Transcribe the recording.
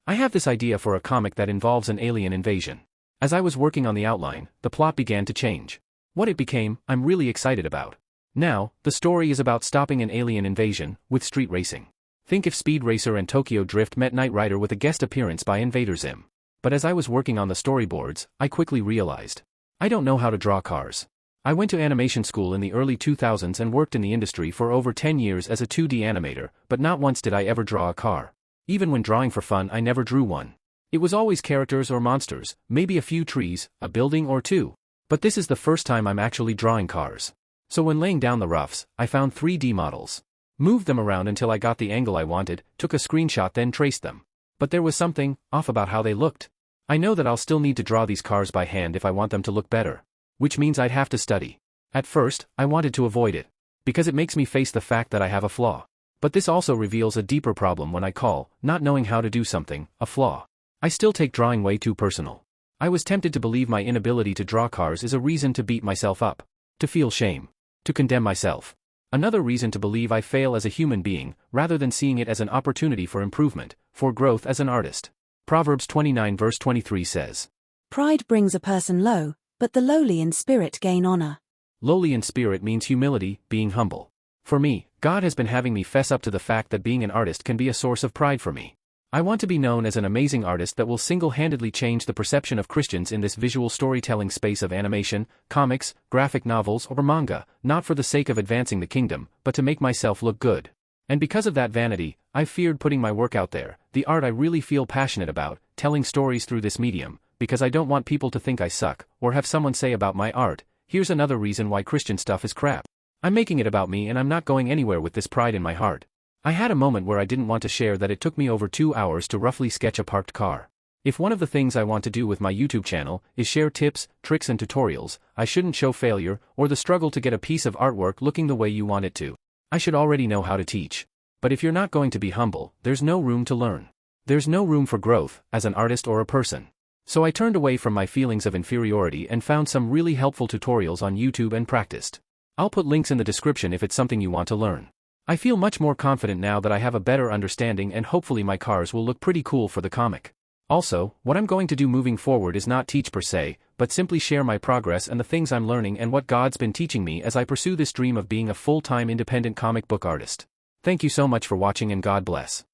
I have this idea for a comic that involves an alien invasion. As I was working on the outline, the plot began to change. What it became, I'm really excited about. Now, the story is about stopping an alien invasion, with street racing. Think if Speed Racer and Tokyo Drift met Knight Rider with a guest appearance by Invader Zim. But as I was working on the storyboards, I quickly realized. I don't know how to draw cars. I went to animation school in the early 2000s and worked in the industry for over 10 years as a 2D animator, but not once did I ever draw a car. Even when drawing for fun, I never drew one. It was always characters or monsters, maybe a few trees, a building or two. But this is the first time I'm actually drawing cars. So when laying down the roughs, I found 3D models. Moved them around until I got the angle I wanted, took a screenshot, then traced them. But there was something off about how they looked. I know that I'll still need to draw these cars by hand if I want them to look better. Which means I'd have to study. At first, I wanted to avoid it. Because it makes me face the fact that I have a flaw. But this also reveals a deeper problem when I call, not knowing how to do something, a flaw. I still take drawing way too personal. I was tempted to believe my inability to draw cars is a reason to beat myself up. To feel shame. To condemn myself. Another reason to believe I fail as a human being, rather than seeing it as an opportunity for improvement, for growth as an artist. Proverbs 29 verse 23 says, "Pride brings a person low, but the lowly in spirit gain honor." Lowly in spirit means humility, being humble. For me, God has been having me fess up to the fact that being an artist can be a source of pride for me. I want to be known as an amazing artist that will single-handedly change the perception of Christians in this visual storytelling space of animation, comics, graphic novels, or manga, not for the sake of advancing the kingdom, but to make myself look good. And because of that vanity, I've feared putting my work out there, the art I really feel passionate about, telling stories through this medium, because I don't want people to think I suck, or have someone say about my art, "Here's another reason why Christian stuff is crap." I'm making it about me and I'm not going anywhere with this pride in my heart. I had a moment where I didn't want to share that it took me over 2 hours to roughly sketch a parked car. If one of the things I want to do with my YouTube channel is share tips, tricks and tutorials, I shouldn't show failure, or the struggle to get a piece of artwork looking the way you want it to. I should already know how to teach. But if you're not going to be humble, there's no room to learn. There's no room for growth, as an artist or a person. So I turned away from my feelings of inferiority and found some really helpful tutorials on YouTube and practiced. I'll put links in the description if it's something you want to learn. I feel much more confident now that I have a better understanding and hopefully my cars will look pretty cool for the comic. Also, what I'm going to do moving forward is not teach per se, but simply share my progress and the things I'm learning and what God's been teaching me as I pursue this dream of being a full-time independent comic book artist. Thank you so much for watching and God bless.